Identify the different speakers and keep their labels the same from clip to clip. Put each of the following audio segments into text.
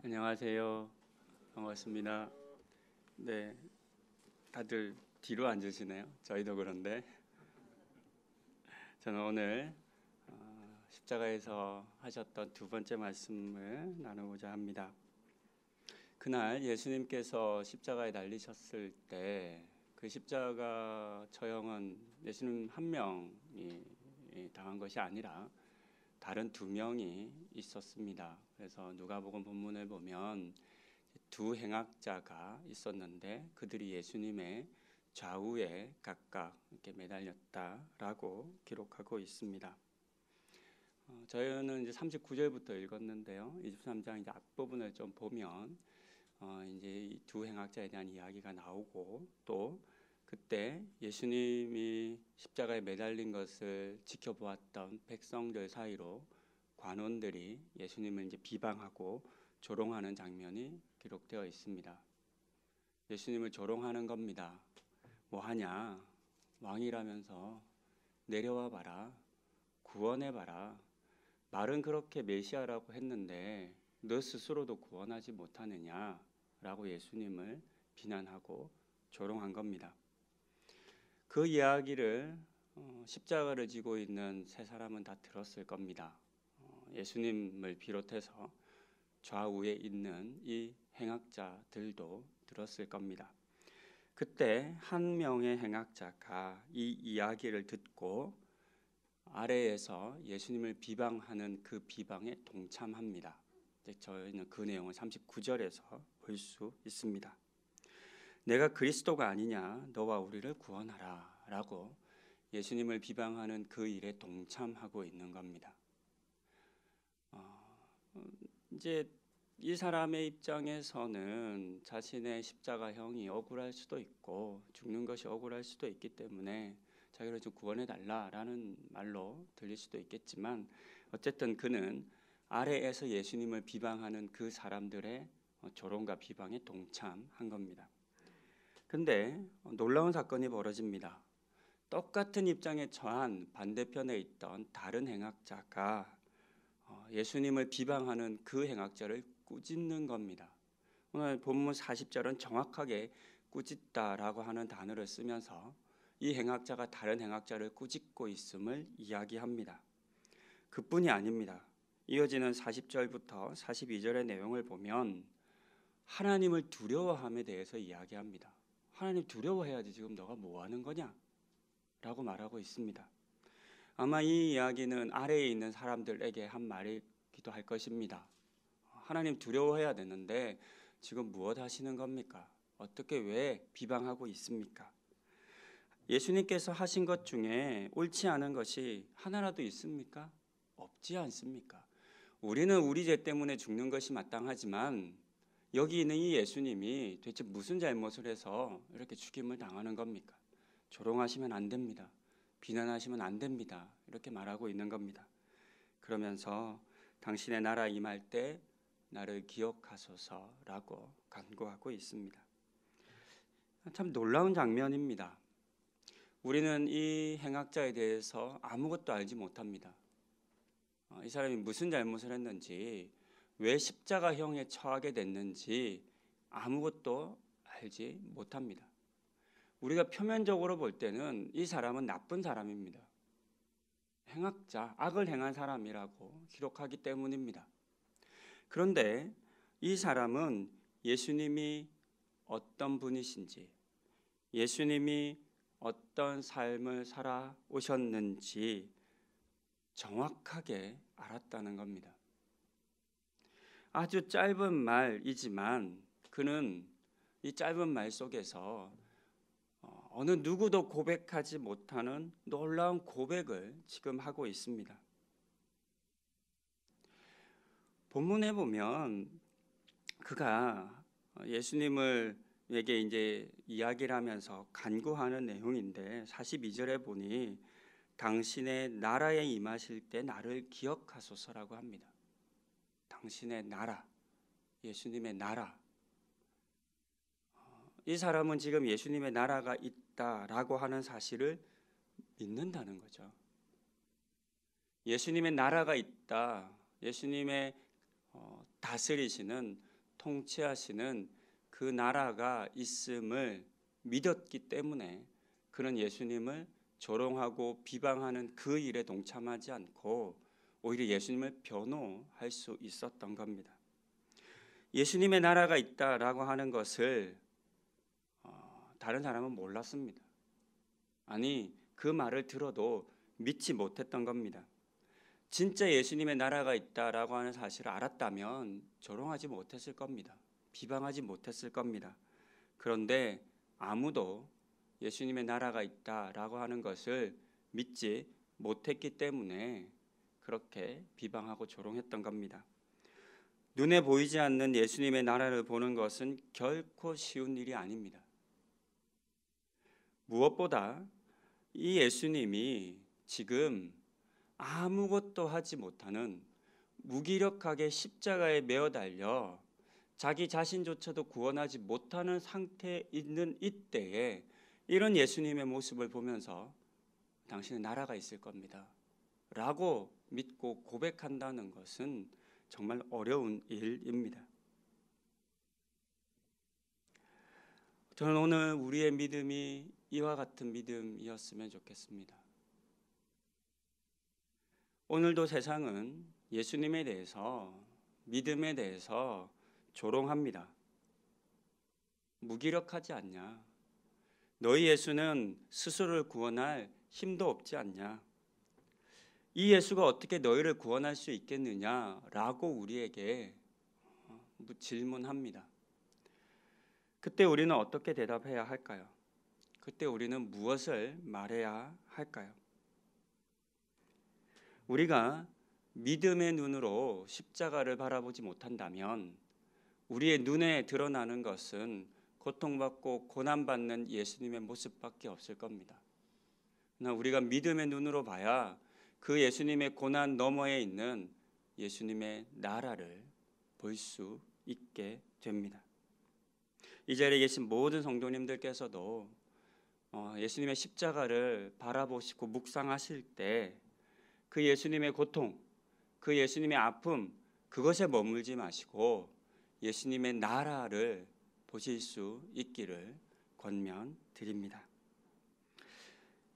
Speaker 1: 안녕하세요. 반갑습니다. 네, 다들 뒤로 앉으시네요. 저희도 그런데 저는 오늘 십자가에서 하셨던 두 번째 말씀을 나누고자 합니다. 그날 예수님께서 십자가에 달리셨을 때 그 십자가 처형은 예수님 한 명이 당한 것이 아니라 다른 두 명이 있었습니다. 그래서 누가복음 본문을 보면 두 행악자가 있었는데 그들이 예수님의 좌우에 각각 이렇게 매달렸다라고 기록하고 있습니다. 저희는 이제 39절부터 읽었는데요. 23장 이제 앞부분을 좀 보면 이제 이 두 행악자에 대한 이야기가 나오고 또 그때 예수님이 십자가에 매달린 것을 지켜보았던 백성들 사이로 관원들이 예수님을 이제 비방하고 조롱하는 장면이 기록되어 있습니다. 예수님을 조롱하는 겁니다. 뭐 하냐? 왕이라면서 내려와 봐라. 구원해 봐라. 말은 그렇게 메시아라고 했는데 너 스스로도 구원하지 못하느냐라고 예수님을 비난하고 조롱한 겁니다. 그 이야기를 십자가를 지고 있는 세 사람은 다 들었을 겁니다. 예수님을 비롯해서 좌우에 있는 이 행악자들도 들었을 겁니다. 그때 한 명의 행악자가 이 이야기를 듣고 아래에서 예수님을 비방하는 그 비방에 동참합니다. 저희는 그 내용을 39절에서 볼 수 있습니다. 내가 그리스도가 아니냐, 너와 우리를 구원하라 라고 예수님을 비방하는 그 일에 동참하고 있는 겁니다. 이제 이 사람의 입장에서는 자신의 십자가형이 억울할 수도 있고 죽는 것이 억울할 수도 있기 때문에 자기를 좀 구원해 달라라는 말로 들릴 수도 있겠지만 어쨌든 그는 아래에서 예수님을 비방하는 그 사람들의 조롱과 비방에 동참한 겁니다. 근데 놀라운 사건이 벌어집니다. 똑같은 입장에 처한 반대편에 있던 다른 행악자가 예수님을 비방하는 그 행악자를 꾸짖는 겁니다. 오늘 본문 40절은 정확하게 꾸짖다라고 하는 단어를 쓰면서 이 행악자가 다른 행악자를 꾸짖고 있음을 이야기합니다. 그뿐이 아닙니다. 이어지는 40절부터 42절의 내용을 보면 하나님을 두려워함에 대해서 이야기합니다. 하나님 두려워해야지 지금 너가 뭐 하는 거냐? 라고 말하고 있습니다. 아마 이 이야기는 아래에 있는 사람들에게 한 말이기도 할 것입니다. 하나님 두려워해야 되는데 지금 무엇 하시는 겁니까? 어떻게 왜 비방하고 있습니까? 예수님께서 하신 것 중에 옳지 않은 것이 하나라도 있습니까? 없지 않습니까? 우리는 우리 죄 때문에 죽는 것이 마땅하지만 여기 있는 이 예수님이 도대체 무슨 잘못을 해서 이렇게 죽임을 당하는 겁니까? 조롱하시면 안 됩니다. 비난하시면 안 됩니다. 이렇게 말하고 있는 겁니다. 그러면서 당신의 나라 임할 때 나를 기억하소서라고 간구하고 있습니다. 참 놀라운 장면입니다. 우리는 이 행악자에 대해서 아무것도 알지 못합니다. 이 사람이 무슨 잘못을 했는지, 왜 십자가형에 처하게 됐는지 아무것도 알지 못합니다. 우리가 표면적으로 볼 때는 이 사람은 나쁜 사람입니다. 행악자, 악을 행한 사람이라고 기록하기 때문입니다. 그런데 이 사람은 예수님이 어떤 분이신지, 예수님이 어떤 삶을 살아오셨는지 정확하게 알았다는 겁니다. 아주 짧은 말이지만 그는 이 짧은 말 속에서 어느 누구도 고백하지 못하는 놀라운 고백을 지금 하고 있습니다. 본문에 보면 그가 예수님에게 이제 이야기를 하면서 간구하는 내용인데 42절에 보니 당신의 나라에 임하실 때 나를 기억하소서라고 합니다. 당신의 나라, 예수님의 나라. 이 사람은 지금 예수님의 나라가 있다라고 하는 사실을 믿는다는 거죠. 예수님의 나라가 있다, 예수님의 다스리시는 통치하시는 그 나라가 있음을 믿었기 때문에 그는 예수님을 조롱하고 비방하는 그 일에 동참하지 않고 오히려 예수님을 변호할 수 있었던 겁니다. 예수님의 나라가 있다라고 하는 것을 다른 사람은 몰랐습니다. 아니, 그 말을 들어도 믿지 못했던 겁니다. 진짜 예수님의 나라가 있다라고 하는 사실을 알았다면 조롱하지 못했을 겁니다. 비방하지 못했을 겁니다. 그런데 아무도 예수님의 나라가 있다라고 하는 것을 믿지 못했기 때문에 그렇게 비방하고 조롱했던 겁니다. 눈에 보이지 않는 예수님의 나라를 보는 것은 결코 쉬운 일이 아닙니다. 무엇보다 이 예수님이 지금 아무것도 하지 못하는 무기력하게 십자가에 매어 달려 자기 자신조차도 구원하지 못하는 상태에 있는 이때에 이런 예수님의 모습을 보면서 당신은 나라가 있을 겁니다 라고 믿고 고백한다는 것은 정말 어려운 일입니다. 저는 오늘 우리의 믿음이 이와 같은 믿음이었으면 좋겠습니다. 오늘도 세상은 예수님에 대해서, 믿음에 대해서 조롱합니다. 무기력하지 않냐? 너희 예수는 스스로를 구원할 힘도 없지 않냐? 이 예수가 어떻게 너희를 구원할 수 있겠느냐라고 우리에게 질문합니다. 그때 우리는 어떻게 대답해야 할까요? 그때 우리는 무엇을 말해야 할까요? 우리가 믿음의 눈으로 십자가를 바라보지 못한다면 우리의 눈에 드러나는 것은 고통받고 고난받는 예수님의 모습밖에 없을 겁니다. 그러나 우리가 믿음의 눈으로 봐야 그 예수님의 고난 너머에 있는 예수님의 나라를 볼 수 있게 됩니다. 이 자리에 계신 모든 성도님들께서도 예수님의 십자가를 바라보시고 묵상하실 때 그 예수님의 고통, 그 예수님의 아픔, 그것에 머물지 마시고 예수님의 나라를 보실 수 있기를 권면드립니다.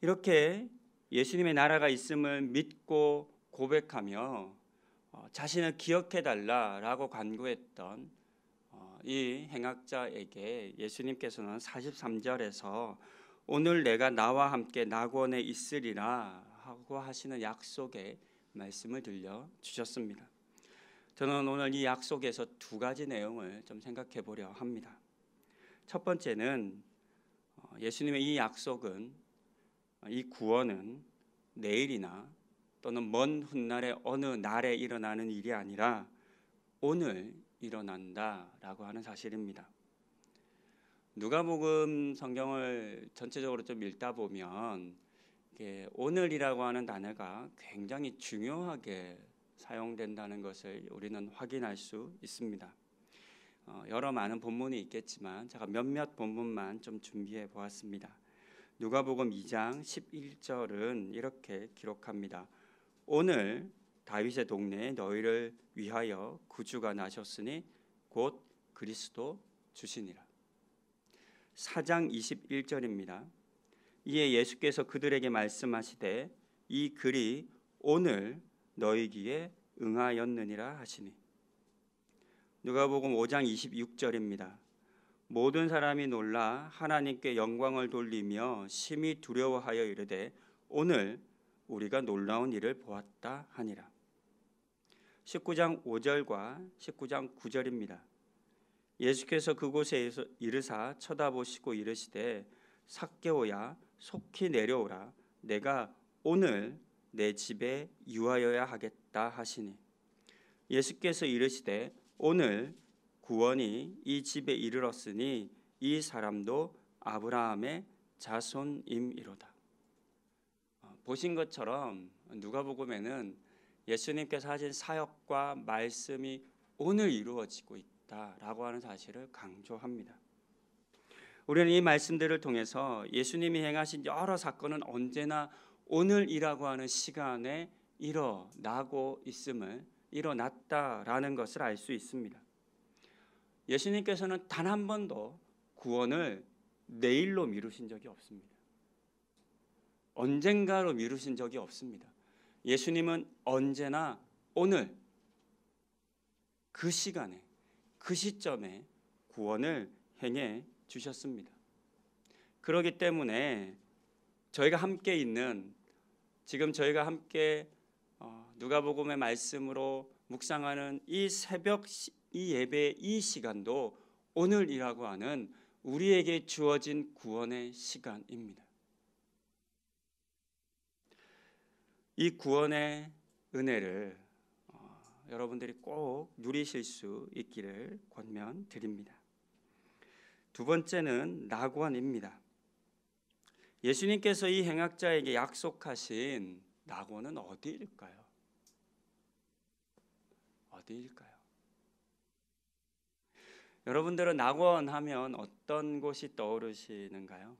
Speaker 1: 이렇게 예수님의 나라가 있음을 믿고 고백하며 자신을 기억해달라라고 간구했던 이 행악자에게 예수님께서는 43절에서 오늘 내가 나와 함께 낙원에 있으리라 하고 하시는 약속의 말씀을 들려주셨습니다. 저는 오늘 이 약속에서 두 가지 내용을 좀 생각해 보려 합니다. 첫 번째는 예수님의 이 약속은, 이 구원은 내일이나 또는 먼 훗날의 어느 날에 일어나는 일이 아니라 오늘 일어난다라고 하는 사실입니다. 누가복음 성경을 전체적으로 좀 읽다 보면 오늘이라고 하는 단어가 굉장히 중요하게 사용된다는 것을 우리는 확인할 수 있습니다. 여러 많은 본문이 있겠지만 제가 몇몇 본문만 좀 준비해 보았습니다. 누가복음 2장 11절은 이렇게 기록합니다. 오늘 다윗의 동네에 너희를 위하여 구주가 나셨으니 곧 그리스도 주시니라. 4장 21절입니다. 이에 예수께서 그들에게 말씀하시되 이 글이 오늘 너희 귀에 응하였느니라 하시니. 누가복음 5장 26절입니다. 모든 사람이 놀라 하나님께 영광을 돌리며 심히 두려워하여 이르되 오늘 우리가 놀라운 일을 보았다 하니라. 19장 5절과 19장 9절입니다. 예수께서 그곳에 이르사 쳐다보시고 이르시되 삭개오야 속히 내려오라 내가 오늘 내 집에 유하여야 하겠다 하시니. 예수께서 이르시되 오늘 구원이 이 집에 이르렀으니 이 사람도 아브라함의 자손임이로다. 보신 것처럼 누가복음에는 예수님께서 하신 사역과 말씀이 오늘 이루어지고 있다라고 하는 사실을 강조합니다. 우리는 이 말씀들을 통해서 예수님이 행하신 여러 사건은 언제나 오늘이라고 하는 시간에 일어나고 있음을, 일어났다라는 것을 알 수 있습니다. 예수님께서는 단 한 번도 구원을 내일로 미루신 적이 없습니다. 언젠가로 미루신 적이 없습니다. 예수님은 언제나 오늘 그 시간에 그 시점에 구원을 행해 주셨습니다. 그렇기 때문에 저희가 함께 있는 지금 저희가 함께 누가복음의 말씀으로 묵상하는 이 새벽 이 예배의 이 시간도 오늘이라고 하는 우리에게 주어진 구원의 시간입니다. 이 구원의 은혜를 여러분들이 꼭 누리실 수 있기를 권면드립니다. 두 번째는 낙원입니다. 예수님께서 이 행악자에게 약속하신 낙원은 어디일까요? 어디일까요? 여러분들은 낙원 하면 어떤 곳이 떠오르시는가요?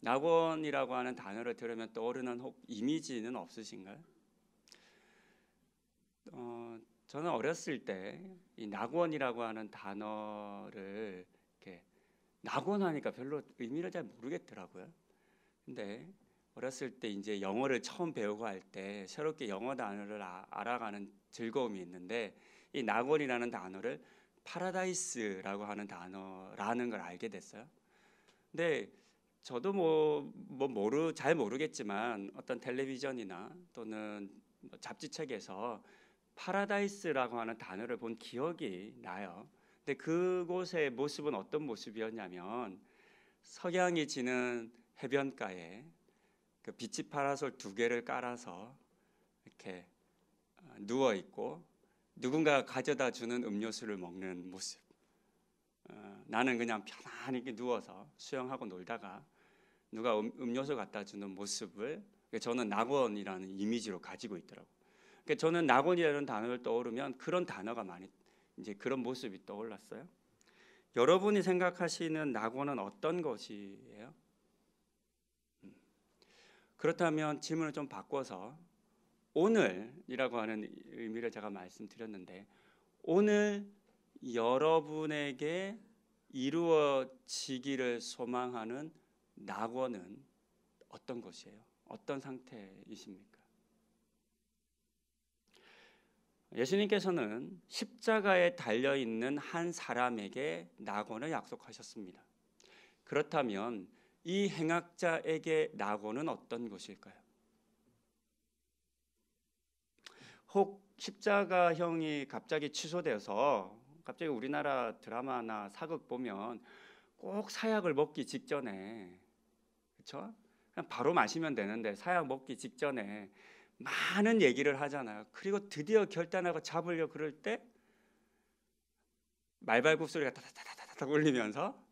Speaker 1: 낙원이라고 하는 단어를 들으면 떠오르는 이미지는 없으신가요? 저는 어렸을 때 이 낙원이라고 하는 단어를 이렇게 낙원하니까 별로 의미를 잘 모르겠더라고요. 근데 어렸을 때 이제 영어를 처음 배우고 할 때 새롭게 영어 단어를 알아가는 즐거움이 있는데 이 낙원이라는 단어를 파라다이스라고 하는 단어라는 걸 알게 됐어요. 근데 저도 잘 모르겠지만 어떤 텔레비전이나 또는 잡지책에서 파라다이스라고 하는 단어를 본 기억이 나요. 근데 그곳의 모습은 어떤 모습이었냐면 석양이 지는 해변가에 그 비치 파라솔 2개를 깔아서 이렇게 누워 있고 누군가가 가져다 주는 음료수를 먹는 모습. 나는 그냥 편안히 누워서 수영하고 놀다가 누가 음료수 갖다 주는 모습을 저는 낙원이라는 이미지로 가지고 있더라고요. 그러니까 저는 낙원이라는 단어를 떠오르면 그런 단어가 많이 이제 그런 모습이 떠올랐어요. 여러분이 생각하시는 낙원은 어떤 것이에요? 그렇다면 질문을 좀 바꿔서 오늘이라고 하는 의미를 제가 말씀드렸는데 오늘 여러분에게 이루어지기를 소망하는 낙원은 어떤 것이에요? 어떤 상태이십니까? 예수님께서는 십자가에 달려있는 한 사람에게 낙원을 약속하셨습니다. 그렇다면 이 행악자에게 낙원은 어떤 것일까요? 혹 십자가형이 갑자기 취소돼서 갑자기 우리나라 드라마나 사극 보면 꼭 사약을 먹기 직전에 그렇죠? 그냥 바로 마시면 되는데 사약 먹기 직전에 많은 얘기를 하잖아요. 그리고 드디어 결단하고 잡으려 그럴 때 말발굽 소리가 타타타타타 울리면서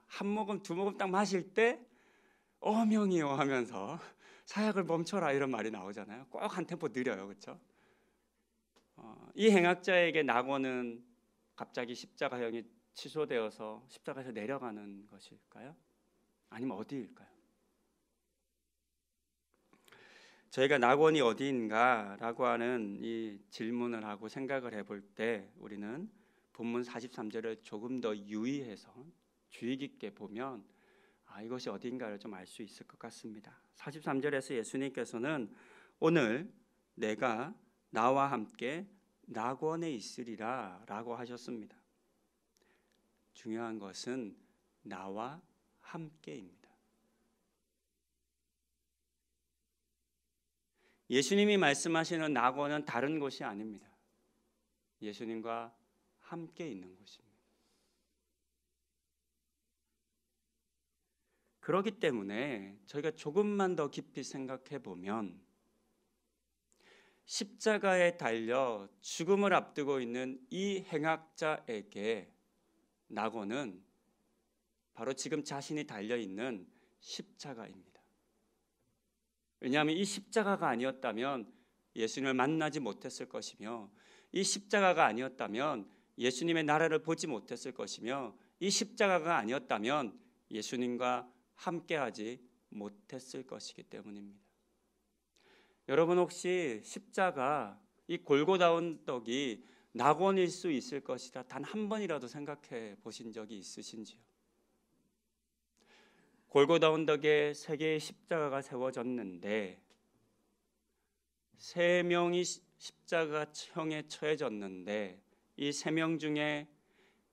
Speaker 1: 한 모금 두 모금 딱 마실 때 어명이요 하면서 사약을 멈춰라 이런 말이 나오잖아요. 꼭 한 템포 느려요, 그렇죠? 이 행악자에게 낙원은 갑자기 십자가형이 취소되어서 십자가에서 내려가는 것일까요? 아니면 어디일까요? 저희가 낙원이 어디인가라고 하는 이 질문을 하고 생각을 해볼 때 우리는 본문 43절을 조금 더 유의해서 주의 깊게 보면 이것이 어딘가를 좀 알 수 있을 것 같습니다. 43절에서 예수님께서는 오늘 내가 나와 함께 낙원에 있으리라 라고 하셨습니다. 중요한 것은 나와 함께입니다. 예수님이 말씀하시는 낙원은 다른 곳이 아닙니다. 예수님과 함께 있는 곳입니다. 그렇기 때문에 저희가 조금만 더 깊이 생각해 보면 십자가에 달려 죽음을 앞두고 있는 이 행악자에게 낙원은 바로 지금 자신이 달려있는 십자가입니다. 왜냐하면 이 십자가가 아니었다면 예수님을 만나지 못했을 것이며 이 십자가가 아니었다면 예수님의 나라를 보지 못했을 것이며 이 십자가가 아니었다면 예수님과 함께하지 못했을 것이기 때문입니다. 여러분 혹시 십자가 이 골고다 언덕이 낙원일 수 있을 것이다. 단 한 번이라도 생각해 보신 적이 있으신지요? 골고다 언덕에 세 개의 십자가가 세워졌는데 세 명이 십자가형에 처해졌는데 이 세 명 중에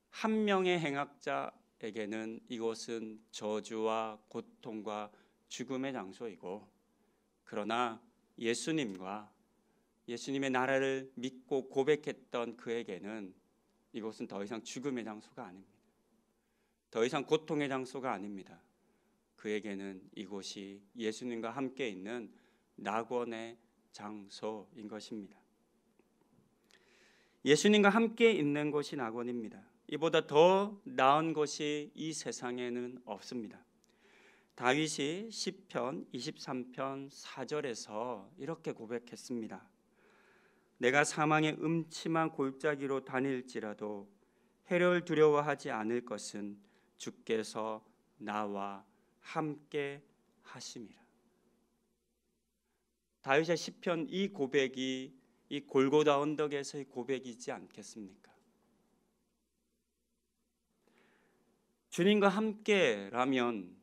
Speaker 1: 한 명의 행악자에게는 이곳은 저주와 고통과 죽음의 장소이고, 그러나 예수님의 나라를 믿고 고백했던 그에게는 이곳은 더 이상 죽음의 장소가 아닙니다. 더 이상 고통의 장소가 아닙니다. 그에게는 이곳이 예수님과 함께 있는 낙원의 장소인 것입니다. 예수님과 함께 있는 곳이 낙원입니다. 이보다 더 나은 곳이 이 세상에는 없습니다. 다윗이 시편 23편 4절에서 이렇게 고백했습니다. 내가 사망의 음침한 골짜기로 다닐지라도 해를 두려워하지 않을 것은 주께서 나와 함께 하심이라. 다윗의 시편 이 고백이 이 골고다 언덕에서의 고백이지 않겠습니까? 주님과 함께라면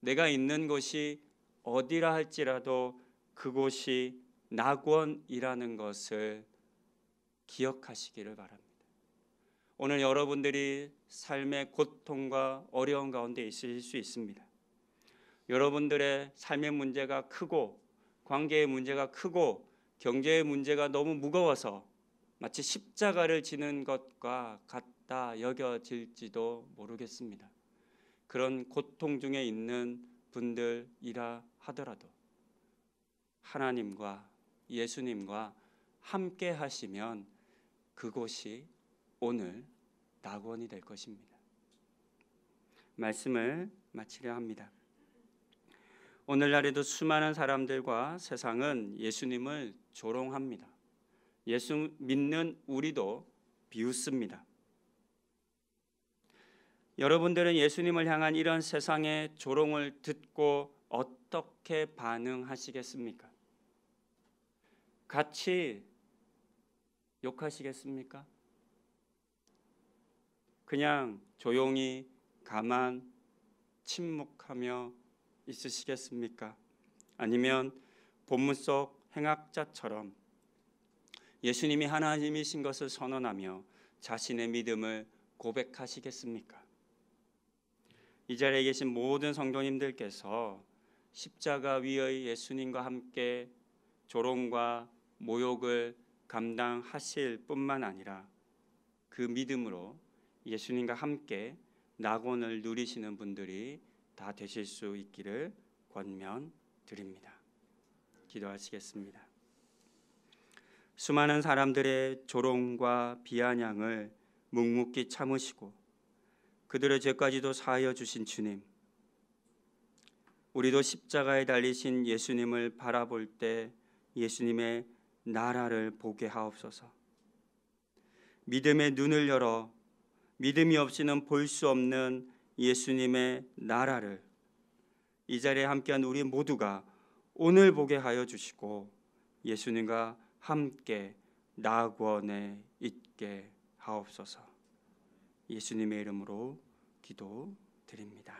Speaker 1: 내가 있는 곳이 어디라 할지라도 그곳이 낙원이라는 것을 기억하시기를 바랍니다. 오늘 여러분들이 삶의 고통과 어려움 가운데 있으실 수 있습니다. 여러분들의 삶의 문제가 크고 관계의 문제가 크고 경제의 문제가 너무 무거워서 마치 십자가를 지는 것과 같다 여겨질지도 모르겠습니다. 그런 고통 중에 있는 분들이라 하더라도 하나님과 예수님과 함께 하시면 그곳이 오늘 낙원이 될 것입니다. 말씀을 마치려 합니다. 오늘날에도 수많은 사람들과 세상은 예수님을 조롱합니다. 예수 믿는 우리도 비웃습니다. 여러분들은 예수님을 향한 이런 세상의 조롱을 듣고 어떻게 반응하시겠습니까? 같이 욕하시겠습니까? 그냥 조용히 가만 침묵하며 있으시겠습니까? 아니면 본문 속 행악자처럼 예수님이 하나님이신 것을 선언하며 자신의 믿음을 고백하시겠습니까? 이 자리에 계신 모든 성도님들께서 십자가 위의 예수님과 함께 조롱과 모욕을 감당하실 뿐만 아니라 그 믿음으로 예수님과 함께 낙원을 누리시는 분들이 다 되실 수 있기를 권면드립니다. 기도하시겠습니다. 수많은 사람들의 조롱과 비아냥을 묵묵히 참으시고 그들의 죄까지도 사하여 주신 주님, 우리도 십자가에 달리신 예수님을 바라볼 때 예수님의 나라를 보게 하옵소서. 믿음의 눈을 열어 믿음이 없이는 볼 수 없는 예수님의 나라를 이 자리에 함께한 우리 모두가 오늘 보게 하여 주시고 예수님과 함께 낙원에 있게 하옵소서. 예수님의 이름으로 기도드립니다.